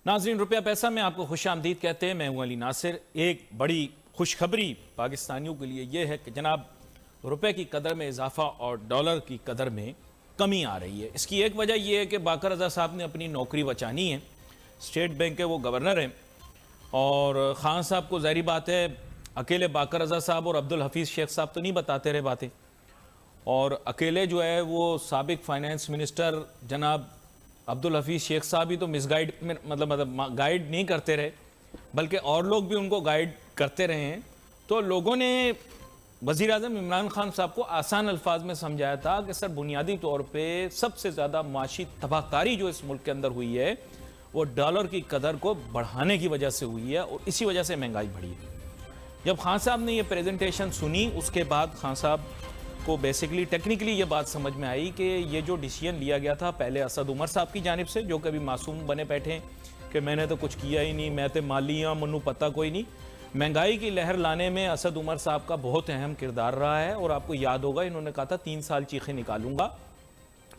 नाज़रीन, रुपया पैसा में आपको खुश आमदीद कहते हैं। मैं हूं अली नासिर। एक बड़ी खुशखबरी पाकिस्तानियों के लिए यह है कि जनाब रुपए की कदर में इजाफा और डॉलर की कदर में कमी आ रही है। इसकी एक वजह यह है कि बाकर रज़ा साहब ने अपनी नौकरी बचानी है। स्टेट बैंक के वो गवर्नर हैं और ख़ान साहब को ज़ाहिर बात है अकेले बाकर रज़ा साहब और अब्दुल हफीज़ शेख साहब तो नहीं बताते रहे बातें, और अकेले जो है वो साबिक फाइनेंस मिनिस्टर जनाब अब्दुल हफीज़ शेख साहब ही तो मिसगाइड में मतलब गाइड नहीं करते रहे, बल्कि और लोग भी उनको गाइड करते रहे हैं। तो लोगों ने वज़ीर आज़म इमरान खान साहब को आसान अल्फाज में समझाया था कि सर बुनियादी तौर पे सबसे ज़्यादा माशी तबाहकारी जो इस मुल्क के अंदर हुई है वो डॉलर की कदर को बढ़ाने की वजह से हुई है और इसी वजह से महंगाई बढ़ी है। जब खान साहब ने ये प्रेजेंटेशन सुनी उसके बाद खान साहब को बेसिकली टेक्निकली ये बात समझ में आई कि ये जो डिसीजन लिया गया था पहले असद उमर साहब की जानिब से, जो कभी मासूम बने बैठे हैं कि मैंने तो कुछ किया ही नहीं, मैं तो माली हाँ, मनु पता कोई नहीं। महंगाई की लहर लाने में असद उमर साहब का बहुत अहम किरदार रहा है। और आपको याद होगा इन्होंने कहा था 3 साल चीखें निकालूंगा,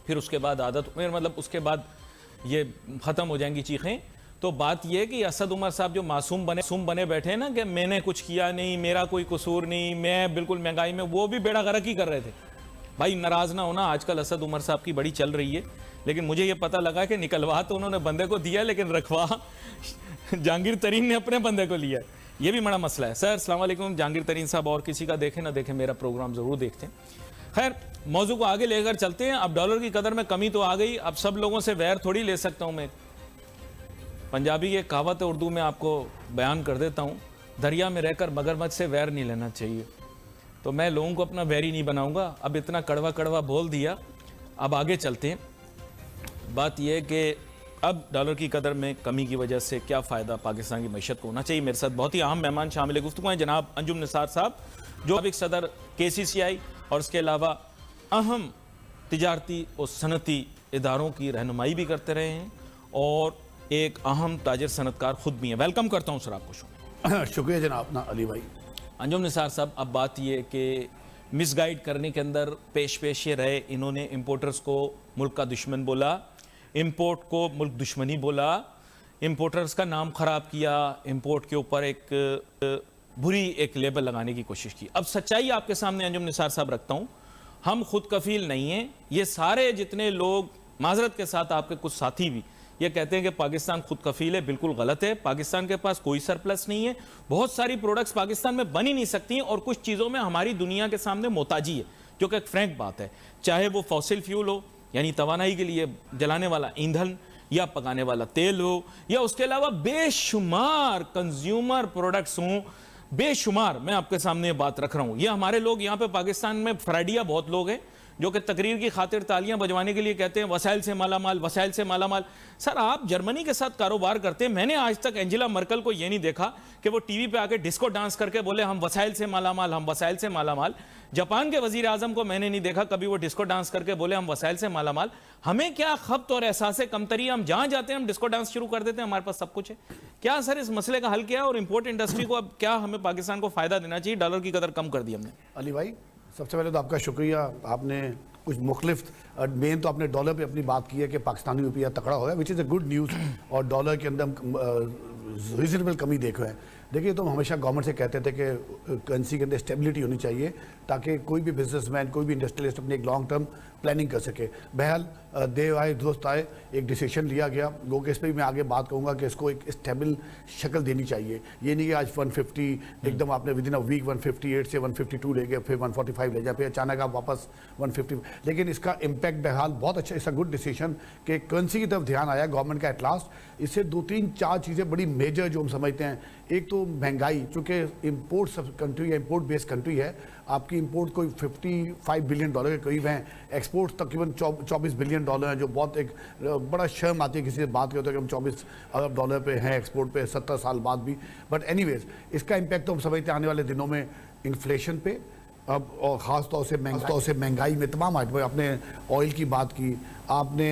फिर उसके बाद आदत मतलब उसके बाद ये ख़त्म हो जाएंगी चीखें। तो बात यह कि असद उमर साहब जो मासूम बने बैठे हैं ना कि मैंने कुछ किया नहीं, मेरा कोई कसूर नहीं, मैं बिल्कुल महंगाई में, वो भी बेड़ा गर्क ही कर रहे थे। भाई नाराज़ ना होना, आजकल असद उमर साहब की बड़ी चल रही है, लेकिन मुझे ये पता लगा कि निकलवा तो उन्होंने बंदे को दिया लेकिन रखवा जहांगीर तरीन ने अपने बंदे को लिया। ये भी बड़ा मसला है। सर अस्सलाम वालेकुम। जहांगीर तरीन साहब और किसी का देखें ना देखें, मेरा प्रोग्राम ज़रूर देखते हैं। खैर, मौजू को आगे लेकर चलते हैं। अब डॉलर की कदर में कमी तो आ गई, अब सब लोगों से वैर थोड़ी ले सकता हूँ मैं। पंजाबी की कहावत उर्दू में आपको बयान कर देता हूँ, दरिया में रहकर मगरमच्छ से वैर नहीं लेना चाहिए। तो मैं लोगों को अपना वैरी नहीं बनाऊंगा। अब इतना कड़वा कड़वा बोल दिया, अब आगे चलते हैं। बात यह है कि अब डॉलर की कदर में कमी की वजह से क्या फ़ायदा पाकिस्तान की मईशत को होना चाहिए। मेरे साथ बहुत ही अहम मेहमान शामिल गुफ्तगू हैं। जनाब अंजुम निसार साहब जो साबिक सदर KCCI और इसके अलावा अहम तिजारती और सनती इदारों की रहनुमाई भी करते रहे हैं और एक अहम ताजिर सनतकार खुद भी हैं। वेलकम करता हूं सर आपको शो। शुक्रिया जनाब ना अली भाई। अंजुम निसार साहब, अब बात ये कि मिसगाइड करने के अंदर पेश ये रहे, इन्होंने इंपोर्टर्स को मुल्क का दुश्मन बोला, इंपोर्ट को मुल्क दुश्मनी बोला, इंपोर्टर्स का नाम ख़राब किया, इंपोर्ट के ऊपर एक बुरी एक लेबल लगाने की कोशिश की। अब सच्चाई आपके सामने अंजुम निसार साहब रखता हूँ, हम खुद कफील नहीं हैं। ये सारे जितने लोग, माजरत के साथ आपके कुछ साथी भी ये कहते हैं कि पाकिस्तान खुद कफील है, बिल्कुल गलत है। पाकिस्तान के पास कोई सरप्लस नहीं है। बहुत सारी प्रोडक्ट्स पाकिस्तान में बन ही नहीं सकती और कुछ चीज़ों में हमारी दुनिया के सामने मोहताजी है, जो कि एक फ्रैंक बात है। चाहे वो फॉसिल फ्यूल हो, यानी तवानाई के लिए जलाने वाला ईंधन, या पकाने वाला तेल हो, या उसके अलावा बेशुमार कंज्यूमर प्रोडक्ट्स हों, बेशुमार। मैं आपके सामने ये बात रख रहा हूँ। ये हमारे लोग यहाँ पे पाकिस्तान में फ्राइडिया बहुत लोग हैं जो कि तकरीर की खातिर तालियां बजवाने के लिए कहते हैं वसाइल से माला माल, वसाइल से माला माल। सर आप जर्मनी के साथ कारोबार करते हैं, मैंने आज तक एंजेला मर्कल को ये नहीं देखा कि वो टीवी पे आके डिस्को डांस करके बोले हम वसाइल से माला माल, हम वसाइल से माला माल। जापान के वजीर आजम को मैंने नहीं देखा कभी वो डिस्को डांस करके बोले हम वसाइल से माला माल। हमें क्या खब्त और एहसास कमतरी, हम जहां जाते हैं हम डिस्को डांस शुरू कर देते हैं, हमारे पास सब कुछ है। क्या सर इस मसले का हल क्या है और इंपोर्ट इंडस्ट्री को अब क्या हमें पाकिस्तान को फायदा देना चाहिए? डॉलर की कदर कम कर दी हमने। अली भाई, सबसे पहले तो आपका शुक्रिया, आपने कुछ मुख्तलिफ मेन तो आपने डॉलर पे अपनी बात की है कि पाकिस्तानी रुपया तकड़ा हो गया, which is a good news. और डॉलर के अंदर रीजनेबल कमी देखो है। देखिए, तो हम हमेशा गवर्नमेंट से कहते थे कि करेंसी के अंदर स्टेबिलिटी होनी चाहिए ताकि कोई भी बिजनेसमैन, कोई भी इंडस्ट्रियलिस्ट अपनी एक लॉन्ग टर्म प्लानिंग कर सके। बहरहाल देव आए दुरुस्त आए, एक डिसीजन लिया गया। गो के इस पर भी मैं आगे बात कहूँगा कि इसको एक स्टेबल शक्ल देनी चाहिए। ये नहीं कि आज 150 एकदम आपने विद इन अ वीक 158 से 152 ले गए, फिर 145 ले जाए, फिर अचानक आप वापस 150। लेकिन इसका इम्पैक्ट बहरहाल बहुत अच्छा, इट्स अ गुड डिसीजन कि करेंसी की तरफ ध्यान आया गवर्नमेंट का एट लास्ट। इससे 2-3-4 चीज़ें बड़ी मेजर जो हम समझते हैं। एक तो महंगाई, चूँकि इम्पोर्ट सब कंट्री है, इम्पोर्ट बेस्ड कंट्री है, आपकी इम्पोर्ट कोई $55 बिलियन के करीब हैं, एक्सपोर्ट तकरीबन $24 बिलियन हैं, जो बहुत एक बड़ा शर्म आती है किसी से बात करते हैं कि हम $24 अरब पे हैं एक्सपोर्ट पे 70 साल बाद भी। बट एनीवेज इसका इम्पैक्ट तो हम समझते हैं आने वाले दिनों में इन्फ्लेशन पे, अब और ख़ास तौर से महंगाई में तमाम आइटम। आपने ऑयल की बात की, आपने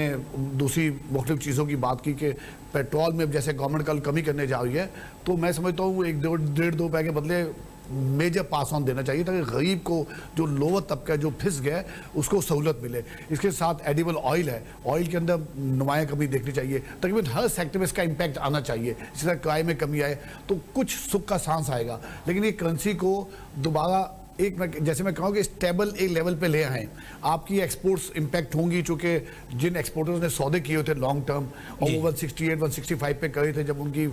दूसरी मुख्तलिफ चीज़ों की बात की कि पेट्रोल में जैसे गवर्नमेंट कल कमी करने जा रही है, तो मैं समझता हूँ 1-1.5-2 रुपये के बदले मेजर पास ऑन देना चाहिए ताकि गरीब को, जो लोअर तबका जो फिस गया है, उसको सहूलत मिले। इसके साथ एडिबल ऑयल है, ऑयल के अंदर नुमाया कमी देखनी चाहिए, तकरीबन हर सेक्टर में इसका इम्पैक्ट आना चाहिए। इसी तरह किराए में कमी आए तो कुछ सुख का सांस आएगा। लेकिन ये करेंसी को दोबारा एक जैसे मैं कहूँ कि स्टेबल एक लेवल पे ले आए। आपकी एक्सपोर्ट्स इंपैक्ट होंगी, चूंकि जिन एक्सपोर्टर्स ने सौदे किए होते लॉन्ग टर्म और वो 168 165 पे करे थे, जब उनकी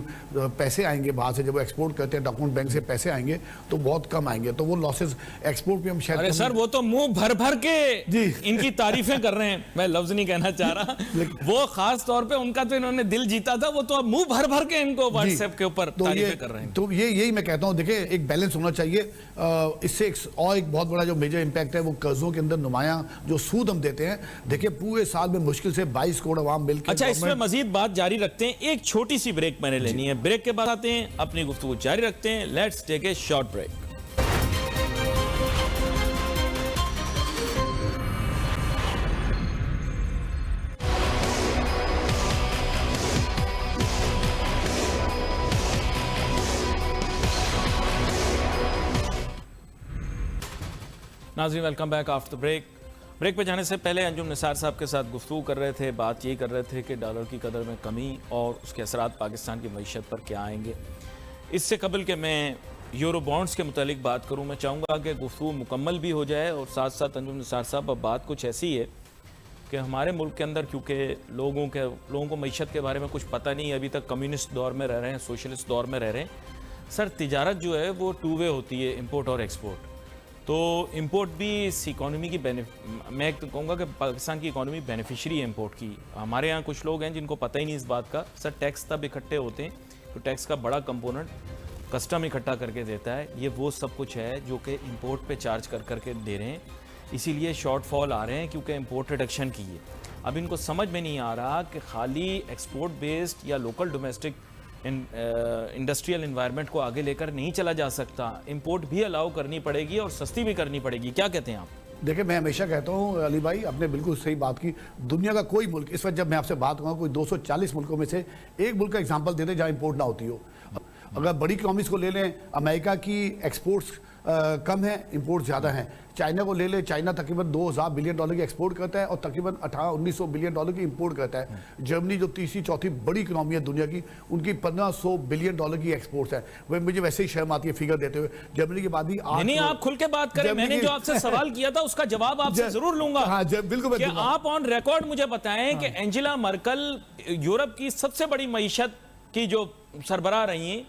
पैसे आएंगे बाहर से, जब वो एक्सपोर्ट करते हैं डॉक्यूमेंट बैंक से पैसे आएंगे तो बहुत कम आएंगे, तो वो लॉसेस एक्सपोर्ट पे हम शायद। अरे सर, वो तो मुंह भर भर के जी इनकी तारीफें कर रहे हैं, मैं लफ्ज नहीं कहना चाह रहा। वो खास तौर पे उनका तो इन्होंने दिल जीता था, वो तो अब मुंह भर भर के इनको व्हाट्सएप के ऊपर तारीफें कर रहे हैं। तो यही मैं कहता हूँ, देखिए एक बैलेंस होना चाहिए। इससे और एक बहुत बड़ा जो मेजर इंपैक्ट है वो कर्जों के अंदर नुमाया जो सूद हम देते हैं। देखिए पूरे साल में मुश्किल से 22 करोड़ आवाम मिलकर। अच्छा, इसमें मजीद बात जारी रखते हैं, एक छोटी सी ब्रेक मैंने लेनी है, ब्रेक के बाद आते हैं, अपनी गुफ्तगू जारी रखते हैं। Let's take a short break. नाज़रीन, welcome back after break. Break पे जाने से पहले अंजुम निसार साहब के साथ गुफ्तगू कर रहे थे, बात यही कर रहे थे कि डॉलर की कदर में कमी और उसके असरात पाकिस्तान की मईशत पर क्या आएंगे। इससे कबल के मैं यूरो बॉन्ड्स के मुतालिक बात करूं, मैं चाहूँगा कि गुफ्तगू मुकम्मल भी हो जाए। और साथ साथ अंजुम निसार साहब, अब बात कुछ ऐसी है कि हमारे मुल्क के अंदर क्योंकि लोगों को मईशत के बारे में कुछ पता नहीं है, अभी तक कम्युनिस्ट दौर में रह रहे हैं, सोशलिस्ट दौर में रह रहे हैं। सर, तिजारत जो है वो टू वे होती है, इम्पोर्ट और एक्सपोर्ट। तो इंपोर्ट भी इस इकॉनमी की मैं तो कहूँगा कि पाकिस्तान की इकॉनमी बेनिफिशियरी है इंपोर्ट की। हमारे यहाँ कुछ लोग हैं जिनको पता ही नहीं इस बात का। सर, टैक्स तब इकट्ठे होते हैं तो टैक्स का बड़ा कंपोनेंट कस्टम इकट्ठा करके देता है। ये वो सब कुछ है जो कि इंपोर्ट पे चार्ज कर करके दे रहे हैं, इसीलिए शॉर्टफॉल आ रहे हैं क्योंकि इंपोर्ट रिडक्शन की है। अब इनको समझ में नहीं आ रहा कि खाली एक्सपोर्ट बेस्ड या लोकल डोमेस्टिक इंडस्ट्रियल इन्वायरमेंट को आगे लेकर नहीं चला जा सकता, इंपोर्ट भी अलाउ करनी पड़ेगी और सस्ती भी करनी पड़ेगी। क्या कहते हैं आप? देखिए, मैं हमेशा कहता हूँ अली भाई, आपने बिल्कुल सही बात की। दुनिया का कोई मुल्क, इस वक्त जब मैं आपसे बात करूँगा, कोई 240 मुल्कों में से एक मुल्क का एग्जाम्पल दे दे जहाँ इंपोर्ट ना होती हो। अगर बड़ी इकनॉमीज को ले लें, अमेरिका की एक्सपोर्ट्स कम है, इंपोर्ट ज़्यादा है। चाइना को ले ले, चाइना तकरीबन 2000 बिलियन डॉलर की एक्सपोर्ट करता है और तकरीबन 1800-1900 बिलियन डॉलर की इंपोर्ट करता है। जर्मनी जो तीसरी चौथी बड़ी इकनॉमी है दुनिया की, उनकी 1500 बिलियन डॉलर की एक्सपोर्ट्स है। वह मुझे वैसे ही शर्म आती है फिगर देते हुए। जर्मनी के बाद ही नहीं, आप खुल के बात करें। मैंने जो आपसे सवाल किया था उसका जवाब आपसे जरूर लूंगा। हाँ, बिल्कुल कि आप ऑन रिकॉर्ड मुझे बताएं कि एंजेला मर्कल यूरोप की सबसे बड़ी मईशत की जो सरबराह रही हैं,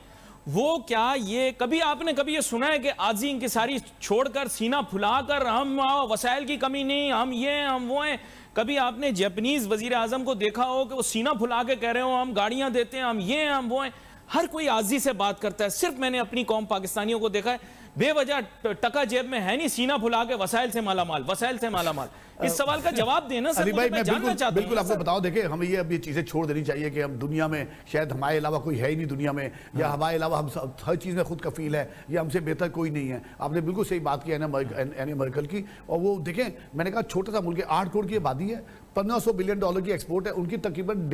वो क्या ये आपने ये सुना है कि आजी इंकिसारी छोड़कर सीना फुलाकर हम वसाइल की कमी नहीं, हम ये हैं, हम वो हैं? कभी आपने जापानीज वजीर आजम को देखा हो कि वो सीना फुला के कह रहे हो हम गाड़ियां देते हैं, हम ये हैं, हम वो हैं? हर कोई आजी से बात करता है। सिर्फ मैंने अपनी कौम पाकिस्तानियों को देखा है बेवजह टका जेब में है नहीं, सीना फुला के वसाइल से मालामाल, वसाइल से मालामाल। इस सवाल का जवाब देना सर, मैं जानना चाहता हूं। बिल्कुल आपको बताओ, देखिए हमें ये अब ये चीज़ें छोड़ देनी चाहिए कि हम दुनिया में शायद हमारे अलावा कोई है ही नहीं दुनिया में, या हमारे अलावा हम हर चीज़ में खुद कफील है, या हमसे बेहतर कोई नहीं है। आपने बिल्कुल सही बात की एनी मर्कल की। और वो देखें, मैंने कहा छोटा सा मुल्क है, 8 करोड़ की आबादी है, 1500 बिलियन डॉलर की एक्सपोर्ट है, उनकी तकरीबन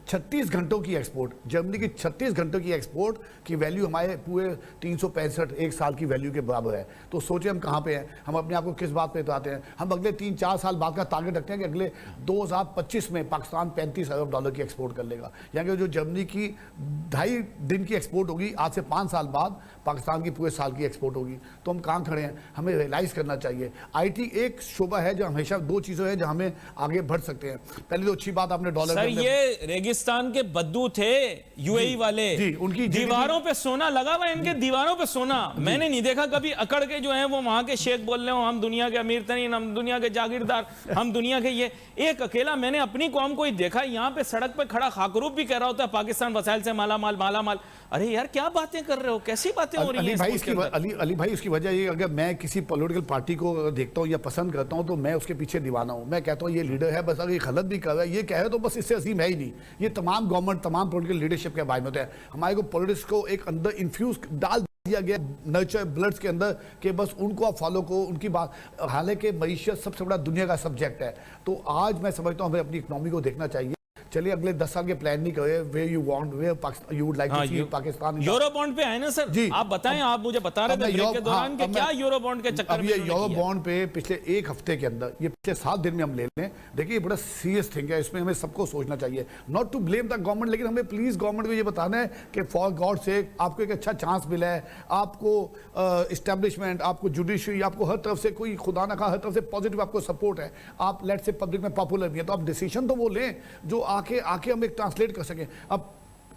36 घंटों की एक्सपोर्ट। जर्मनी की 36 घंटों की एक्सपोर्ट की वैल्यू हमारे पूरे 365 एक साल की वैल्यू के बराबर है। तो सोचिए हम कहाँ पे हैं, हम अपने आप को किस बात पे उतारते हैं। हम अगले 3-4 साल बाद का टारगेट रखते हैं कि अगले 2025 में पाकिस्तान 35 अरब डॉलर की एक्सपोर्ट कर लेगा। यानी जो जर्मनी की 2.5 दिन की एक्सपोर्ट होगी, आज से 5 साल बाद पाकिस्तान की पूरे साल की एक्सपोर्ट होगी। तो हम कहाँ खड़े हैं, हमें रियलाइज करना चाहिए। IT एक शोबा है जो हमेशा 2 चीज़ें हैं जहाँ हमें आगे बढ़ सकते हैं। पहले तो अच्छी बात आपने डॉलर सर, ये रेगिस्तान के बद्दू थे UAE वाले, जी, उनकी दीवारों पे सोना लगा हुआ, इनके दीवारों पे सोना। मैंने नहीं देखा कभी अकड़ के जो है वो वहां के शेख बोल रहे हो हम दुनिया के अमीर तरीन, हम दुनिया के जागीरदार, हम दुनिया के ये। एक अकेला मैंने अपनी कौम को ही देखा, यहाँ पे सड़क पे खड़ा खाकरूब भी कह रहा होता है पाकिस्तान वसाइल से मालामाल मालामाल। अरे यार, क्या बातें कर रहे हो, कैसी बातें हो रही हैं? अली भाई, उसकी वजह ये, अगर मैं किसी पॉलिटिकल पार्टी को देखता हूँ या पसंद करता हूँ तो मैं उसके पीछे दीवाना हूँ। मैं कहता हूँ ये लीडर है, बस अगर ये गलत भी कर रहा है, ये कहे तो बस इससे अजीम है ही नहीं। ये तमाम गवर्नमेंट, तमाम पॉलिटिकल लीडरशिप के बारे में होता है। हमारे को पॉलिटिक्स को एक अंदर इन्फ्यूज डाल दिया गया नर्चर ब्लड्स के अंदर कि बस उनको आप फॉलो को, उनकी बात। हालांकि मईशत सबसे बड़ा दुनिया का सब्जेक्ट है। तो आज मैं समझता हूँ हमें अपनी इकनॉमी को देखना चाहिए, चलिए अगले 10 साल के प्लान नहीं करे, way you want, way you would like to see Pakistan. Euro bond पे आए ना सर जी, आप बताएं, आप मुझे बता रहे थे ब्रेक के दौरान कि क्या यूरो बॉन्ड के चक्कर में ये यूरो बॉन्ड पे पिछले एक हफ्ते के अंदर, ये पिछले 7 दिन में हम ले लें, देखिए बड़ा सीरियस थिंग है, इसमें हमें सबको सोचना चाहिए, not to blame the government, लेकिन हमें प्लीज गवर्नमेंट को ये बताना है कि फॉर गॉड से आपको एक अच्छा चांस मिला है, आपको इस्टेब्लिशमेंट, आपको जुडिशरी, आपको हर तरफ से कोई खुदा ना खा हर तरफ से पॉजिटिव आपको सपोर्ट है, आप लेट से पब्लिक में पॉपुलर भी है, तो आप डिसीजन तो वो लें जो आके हम एक ट्रांसलेट कर सकें। अब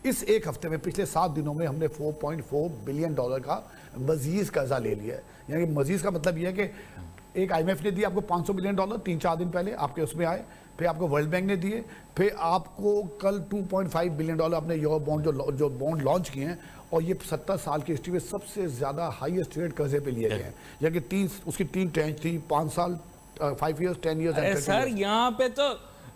इस एक हफ्ते में पिछले 7 दिनों में हमने $4.4 बिलियन का मजीद कर्जा ले लिया है। यानी मजीद का मतलब यह है कि एक IMF ने दिया आपको $500 बिलियन 3-4 दिन पहले आपके उसमें आए, फिर आपको वर्ल्ड बैंक ने दिए, फिर आपको कल $2.5 बिलियन आपने यूरो बॉन्ड जो बॉन्ड लॉन्च किए हैं, और ये 70 साल की हिस्ट्री में सबसे ज्यादा हाईएस्ट रेट कर्जे पे लिए गए हैं। यानी उसकी 3 ट्रेंच थी, 5 साल, 5 years, 10 years। अरे सर यहाँ पे तो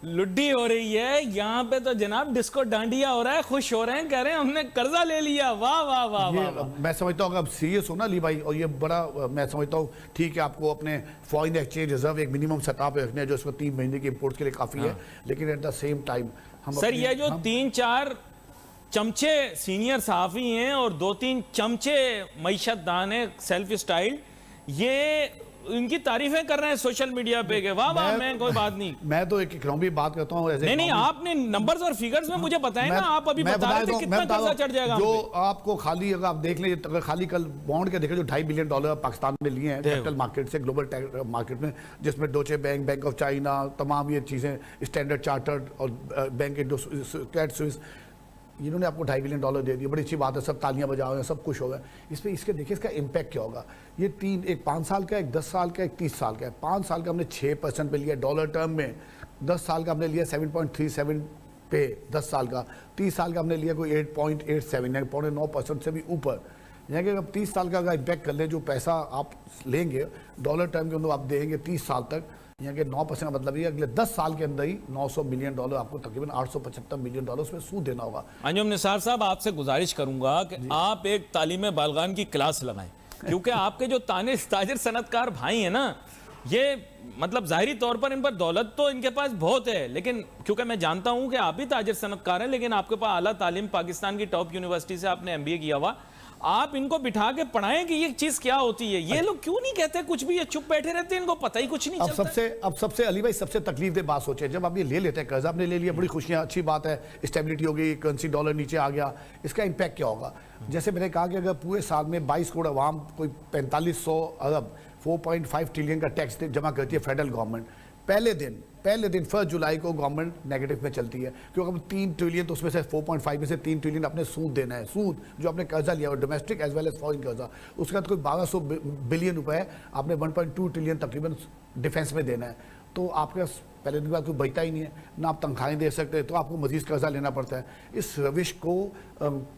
लुड्डी हो रही है, यहाँ पे तो जनाब डिस्को डांडिया हो रहा है, खुश हो रहे हैं, कह रहे हैं हमने कर्जा ले लिया, वाह वाह वाह वाह। मैं समझता हूँ अगर सीरियस हो ना अली भाई, और ये बड़ा मैं समझता हूँ ठीक है, आपको अपने फॉरेन एक्सचेंज रिजर्व एक मिनिमम सतह पे रखने हैं जो इसको 3 महीने की इंपोर्ट के लिए काफी है, लेकिन एट द सेम टाइम हम सर ये जो 3-4 चमचे सीनियर सहाफी हैं और 2-3 चमचे मईशतदान है सेल्फ स्टाइल, ये इनकी तारीफें कर रहे हैं सोशल मीडिया पे के वाह वाह, मैं कोई बात नहीं, मैं तो एक इकोनॉमी बात करता हूँ। नहीं आपने नंबर्स और फिगर्स में मुझे बताएं ना, आप अभी बता रहे थे कितना कर्जा चढ़ जाएगा जो आपको खाली, अगर आप देख लें, अगर खाली कल बॉन्ड के देखें जो $2.5 बिलियन पाकिस्तान ने लिए हैं कैपिटल मार्केट से, ग्लोबल मार्केट में, जिसमें डोचे बैंक, बैंक ऑफ चाइना, तमाम ये चीजें, स्टैंडर्ड चार्टर्ड और बैंक क्रेडिट स्विस, इन्होंने आपको $2.5 बिलियन दे दिए, बड़ी अच्छी बात है, सब तालियां बजा रहे हैं, सब खुश हो गए इस पे। इसके देखिए इसका इम्पैक्ट क्या होगा, ये 3, एक 5 साल का, एक 10 साल का, एक 30 साल का है। 5 साल का हमने 6% पे लिया डॉलर टर्म में, 10 साल का हमने लिया 7.37 पे 10 साल का, 30 साल का हमने लिया कोई 8.87 यानी 9% से भी ऊपर। यानी कि अब 30 साल का अगर इम्पैक्ट कर ले, जो पैसा आप लेंगे डॉलर टर्म के अंदर आप देंगे 30 साल तक, यहाँ के 9% का मतलब ये अगले 10 साल के अंदर ही $900 मिलियन आपको तकरीबन $875 मिलियन उसमें सूद देना होगा। अंजुम निसार साहब, आपसे गुजारिश करूंगा कि आप एक तालीम बालगान की क्लास लगाएं, क्योंकि आपके जो ताजिर सनतकार भाई हैं ना, ये मतलब जाहिरी तौर पर इन पर दौलत तो इनके पास बहुत है, लेकिन क्योंकि मैं जानता हूं कि आप भी ताजिर सनतकार हैं, लेकिन आपके पास आला तालीम पाकिस्तान की टॉप यूनिवर्सिटी से आपने MBA किया हुआ, आप इनको बिठा के पढ़ाएं कि ये चीज क्या होती है। ये लोग क्यों नहीं कहते कुछ भी, ये चुप बैठे रहते हैं, इनको पता ही कुछ नहीं चलता। अब सबसे अली भाई सबसे तकलीफ दे बात सोचे, जब आप ये ले लेते हैं कर्जा, आपने ले लिया, बड़ी खुशियां, अच्छी बात है, स्टेबिलिटी हो गई, करेंसी डॉलर नीचे आ गया, इसका इंपैक्ट क्या होगा? जैसे मैंने कहा कि अगर पूरे साल में 22 करोड़ अवाम कोई 4500 अरब 4.5 ट्रिलियन का टैक्स जमा करती है फेडरल गवर्नमेंट, पहले दिन 1 जुलाई को गवर्नमेंट नेगेटिव में चलती है, क्योंकि अब 3 ट्रिलियन, तो उसमें से 4.5 में से 3 ट्रिलियन अपने सूद देना है, सूद जो आपने कर्जा लिया हुआ domestic as well as foreign कर्जा, उसके बाद कोई 1200 बिलियन रुपए आपने 1.2 ट्रिलियन तकरीबन डिफेंस में देना है। तो आपके पहले दिन बाद कोई बचता ही नहीं है, ना आप तनख्वाहें दे सकते, तो आपको मजीद कर्जा लेना पड़ता है। इस रविश को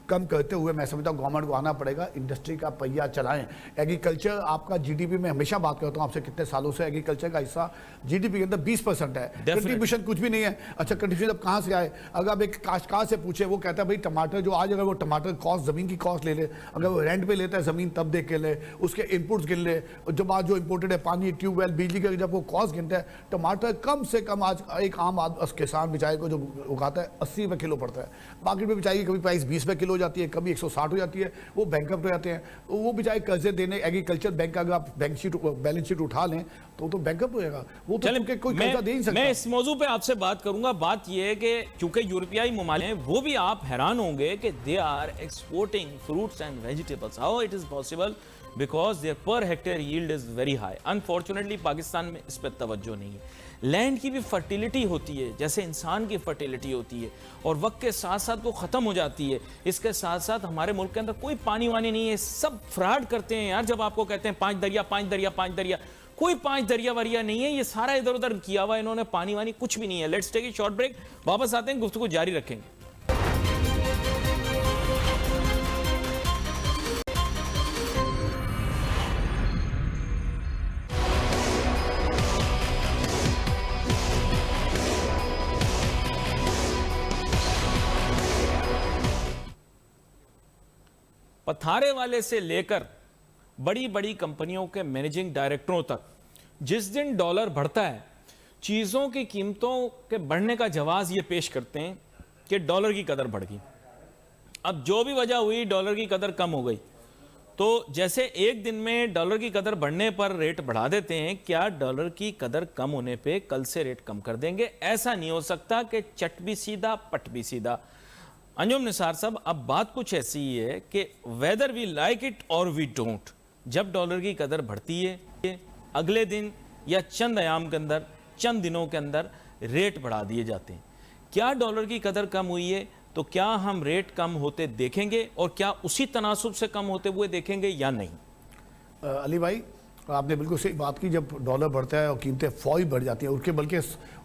कम करते हुए मैं समझता हूँ गवर्नमेंट को आना पड़ेगा, इंडस्ट्री का पहिया चलाएं। एग्रीकल्चर आपका GDP में हमेशा बात करता हूँ आपसे कितने सालों से, एग्रीकल्चर का हिस्सा GDP के अंदर 20% है, कंट्रीब्यूशन कुछ भी नहीं है। अच्छा कंट्रीब्यूशन अब कहाँ से आए? अगर आप एक काश्तकार से पूछे, वो कहता है भाई टमाटर जो आज, अगर वो टमाटर कॉस्ट, जमीन की कॉस्ट ले ले, अगर वो रेंट पे लेता है ज़मीन तब देख के ले, उसके इनपुट्स गिन ले, जब आज जो इम्पोर्टेड है पानी, ट्यूबवेल, बिजली का, जब वो कॉस्ट गिनता है, टमाटर कम से कम आज एक आम किसान बेचारे को जो उगाता है 80 रुपये किलो पड़ता है, मार्केट में बेचारे कभी प्राइस 20 रुपये किलो हो जाती है, कभी 160 हो जाती है, वो बैंकरप्ट हो जाते हैं। तो वो बेचारे कर्जे देने, एग्रीकल्चर बैंक का अगर आप बैलेंस शीट उठा लें तो बैंकरप्ट हो जाएगा, वो तो कोई कर्जा दे नहीं सकता। मैं इस मौजू पे आपसे बात करूंगा। बात यह है कि चूंकि यूरोपियाई ममालिक हैं, वो भी आप हैरान होंगे कि they are exporting fruits and vegetables, how it is possible, because there per hectare yield is very high. Unfortunately Pakistan में इस पर तवज्जो नहीं है। लैंड की भी फर्टिलिटी होती है जैसे इंसान की फर्टिलिटी होती है, और वक्त के साथ साथ वो ख़त्म हो जाती है। इसके साथ साथ हमारे मुल्क के अंदर कोई पानी वानी नहीं है, सब फ्रॉड करते हैं यार। जब आपको कहते हैं 5 दरिया 5 दरिया 5 दरिया, कोई 5 दरिया वरिया नहीं है, ये सारा इधर उधर किया हुआ इन्होंने, पानी वानी कुछ भी नहीं है। Let's take a short break, वापस आते हैं, गुफ्तगू जारी रखेंगे। पथारे वाले से लेकर बड़ी बड़ी कंपनियों के मैनेजिंग डायरेक्टरों तक जिस दिन डॉलर बढ़ता है, चीज़ों की कीमतों के बढ़ने का जवाब ये पेश करते हैं कि डॉलर की कदर बढ़ गई। अब जो भी वजह हुई, डॉलर की कदर कम हो गई, तो जैसे एक दिन में डॉलर की कदर बढ़ने पर रेट बढ़ा देते हैं, क्या डॉलर की कदर कम होने पे कल से रेट कम कर देंगे? ऐसा नहीं हो सकता कि चट भी सीधा पट भी सीधा। अंजुम निसार साहब, अब बात कुछ ऐसी ही है कि वेदर वी लाइक इट और वी डोंट, जब डॉलर की कदर बढ़ती है अगले दिन या चंद अयाम के अंदर, चंद दिनों के अंदर रेट बढ़ा दिए जाते हैं। क्या डॉलर की कदर कम हुई है तो क्या हम रेट कम होते देखेंगे और क्या उसी तनासुब से कम होते हुए देखेंगे या नहीं? अली भाई, आपने बिल्कुल सही बात की। जब डॉलर बढ़ता है और कीमतें फौरी बढ़ जाती हैं, उनके बल्कि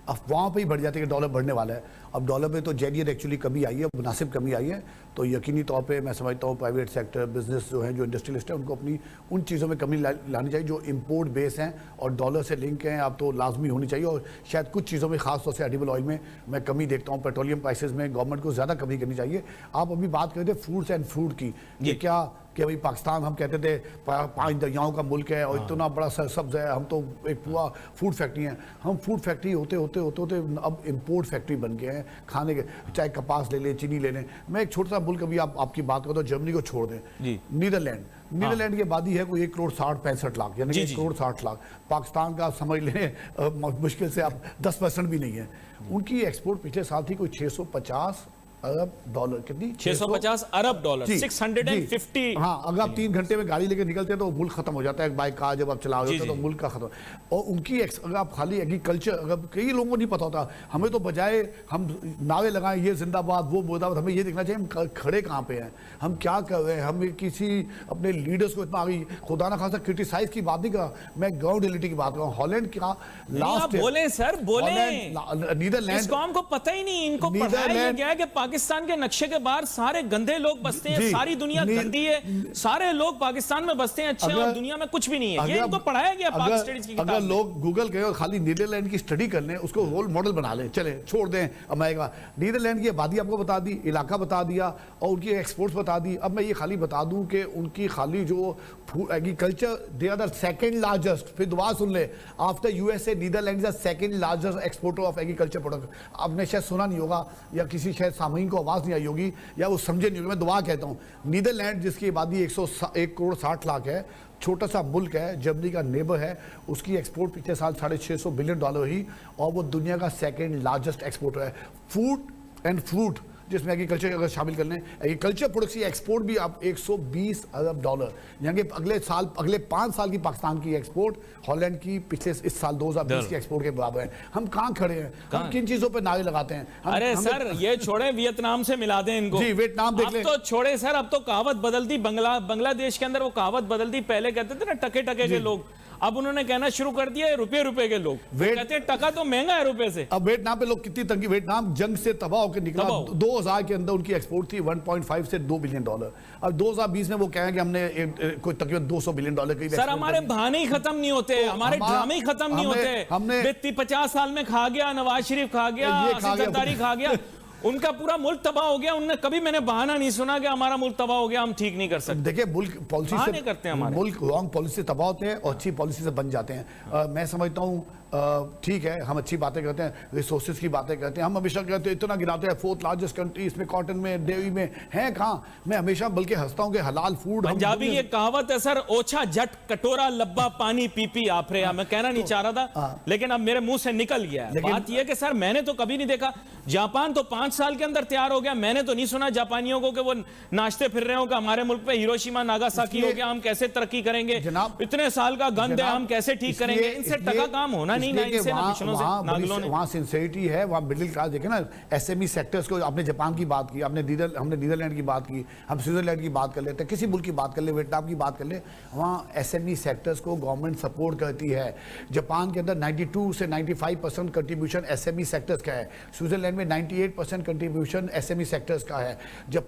अफवाहों पे ही बढ़ जाती है कि डॉलर बढ़ने वाला है। अब डॉलर पे तो जेन्युइन एक्चुअली कमी आई है, मुनासिब कमी आई है। तो यकीनी तौर पे मैं समझता हूँ प्राइवेट सेक्टर, बिजनेस जो है, जो इंडस्ट्रियलिस्ट है, उनको अपनी उन चीज़ों में कमी लानी चाहिए जो इम्पोर्ट बेस हैं और डॉलर से लिंक हैं। अब तो लाजमी होनी चाहिए। और शायद कुछ चीज़ों में, खास तौर से एडिबल ऑयल में मैं कमी देखता हूँ। पेट्रोलियम प्राइसेस में गवर्नमेंट को ज़्यादा कमी करनी चाहिए। आप अभी बात कर रहे थे फ्रूट्स एंड फूड की, कि क्या कि भाई पाकिस्तान, हम कहते थे 5 दरियाओं का मुल्क है और इतना बड़ा सरसब्ज है, हम तो एक पूरा फूड फैक्ट्री है। हम फूड फैक्ट्री होते होते होते होते अब इम्पोर्ट फैक्ट्री बन गए हैं खाने के। चाहे कपास ले लें, चीनी ले लें। मैं एक छोटा सा मुल्क, अभी आपकी बात करता हूँ, जर्मनी को छोड़ दें, नीदरलैंड की आबादी है कोई 1,60,65,00,000, यानी कि 1,60,00,000। पाकिस्तान का समझ लें मुश्किल से आप 10% भी नहीं है। उनकी एक्सपोर्ट पिछले साल थी कोई 650 अरब डॉलर। कितनी? 650 अरब डॉलर, 650। हाँ, अगर आप 3 घंटे में गाड़ी लेकर निकलते हैं तो मुल्क खत्म हो जाता है। बाइक कार जब आप चला रहे होते हैं तो मुल्क का खत्म। और उनकी अगर आप खाली एग्रीकल्चर, अगर कई लोगों को नहीं पता होता, हमें तो बजाय हम नारे लगाएं ये जिंदाबाद वो मुर्दाबाद, हमें ये देखना चाहिए हम खड़े कहाँ पे हैं, हम क्या कर रहे हैं। हम किसी अपने लीडर्स को इतना आगे खुदा ना खासा क्रिटिसाइज की बात नहीं कर रहा, मैं ग्राउंड रियलिटी की बात कर रहा हूँ। हॉलैंड क्या लास्ट बोले सर, बोले नीदरलैंड, इसको हमको पता ही नहीं, इनको पढ़ाया गया है कि पाकिस्तान के नक्शे के बाहर सारे गंदे लोग बसते हैं, सारी दुनिया गंदी है, सारे लोग पाकिस्तान में बसते हैं अच्छे, और दुनिया में कुछ भी नहीं है। ये इनको पढ़ाया गया पाक स्टडीज की किताब में। अगर लोग गूगल करें और खाली नीदरलैंड की स्टडी कर लें, उसको रोल मॉडल बना लें, चले छोड़ दें अमेरिका। नीदरलैंड की आबादी आपको बता दी, इलाका बता दिया और उनकी एक्सपोर्ट्स बता दी। अब मैं ये खाली बता दूं कि उनकी खाली जो agriculture, they are the second largest, फिर दुआ सुन ले, after USA Netherlands is the second largest exporter of agriculture product. आपने शायद सुना नहीं होगा या किसी शायद सामईन को आवाज़ नहीं आई होगी या वो समझे नहीं होंगे। मैं दुआ कहता हूँ, नीदरलैंड जिसकी आबादी 1,60,00,000 है, छोटा सा मुल्क है, जर्मनी का नेबर है, उसकी एक्सपोर्ट पिछले साल $650 बिलियन हुई और वो दुनिया का सेकंड लार्जेस्ट एक्सपोर्टर है। फूड एंड फ्रूट जिसमें एग्रीकल्चर अगर शामिल कर लें, एग्रीकल्चर प्रोडक्ट्स की एक्सपोर्ट भी आप $120 अरब, यानी अगले 5 साल की पाकिस्तान की एक्सपोर्ट हॉलैंड की पिछले इस साल 2020 की एक्सपोर्ट के बराबर है। हम कहाँ खड़े हैं? हम किन चीजों पे नारे लगाते हैं? अरे सर, ये छोड़े, वियतनाम से मिला दें इनको। जी, वियतनाम देख लें। अब तो छोड़े सर, अब तो कहावत बदल दी। बांग्लादेश के अंदर वो कहावत बदल दी। पहले कहते थे ना टके टके के लोग, अब उन्होंने कहना शुरू कर दिया है रुपए के लोग। कहते हैं टका तो महंगा है रुपए से। अब वियतनाम पे लोग कितनी तंगी, वियतनाम जंग से तबाह होकर निकला। 2000 के अंदर उनकी एक्सपोर्ट थी 1.5 से $2 बिलियन। अब 2020 में वो कहें कि हमने कोई तकरीबन $200 बिलियन की। सर, हमारे बहाने ही खत्म नहीं होते, हमारे ड्रामे ही खत्म नहीं होते। हमने 50 साल में खा गया, नवाज शरीफ खा गया, जरदारी खा गया, उनका पूरा मुल्क तबाह हो गया। उन्होंने कभी मैंने बहाना नहीं सुना कि हमारा मुल्क तबाह हो गया, हम ठीक नहीं कर सकते। देखिए, मुल्क पॉलिसी से करते हैं, हमारे मुल्क रॉन्ग पॉलिसी से तबाह होते हैं और अच्छी पॉलिसी से बन जाते हैं। मैं समझता हूँ ठीक है, हम अच्छी बातें करते हैं, रिसोर्सेज की बातें करते हैं, हम हमेशा कहते हैं इतना गिनाते हैं 4th लार्जेस्ट कंट्री, इसमें कॉटन में, डेयरी में है कहाँ। मैं हमेशा बल्कि हंसता हूँ कि हलाल फूड, पंजाबी ये कहावत है सर, ओछा जट कटोरा लब्बा पानी पी पी आफरे। मैं कहना नहीं चाह रहा था, लेकिन अब मेरे मुंह से निकल गया। बात यह कि सर, मैंने तो कभी नहीं देखा, जापान तो 5 साल के अंदर तैयार हो गया। मैंने तो नहीं सुना जापानियों को कि वो नाचते फिर रहे हो कि हमारे मुल्क पे हिरोशिमा नागासाकी हो गया, हम कैसे तरक्की करेंगे, इतने साल का गंद है, हम कैसे ठीक करेंगे। इनसे टका काम होना नहीं ना, इनसे ना वहाँ सिंसियरिटी है, वहाँ मिडिल क्लास। देखे ना, एसएमई सेक्टर्स को, आपने जापान की बात की, हमने नीदरलैंड की बात की, हम स्विट्जरलैंड की बात कर लेते हैं, किसी मुल्क की बात कर ले, वियतनाम की बात कर ले, वहाँ एसएमई सेक्टर्स को गवर्नमेंट सपोर्ट करती है। जापान के अंदर 92 से 95% कंट्रीब्यूशन एसएमई सेक्टर्स का है, स्विट्जरलैंड में 98% कंट्रीब्यूशन एसएमई सेक्टर्स का है। जापान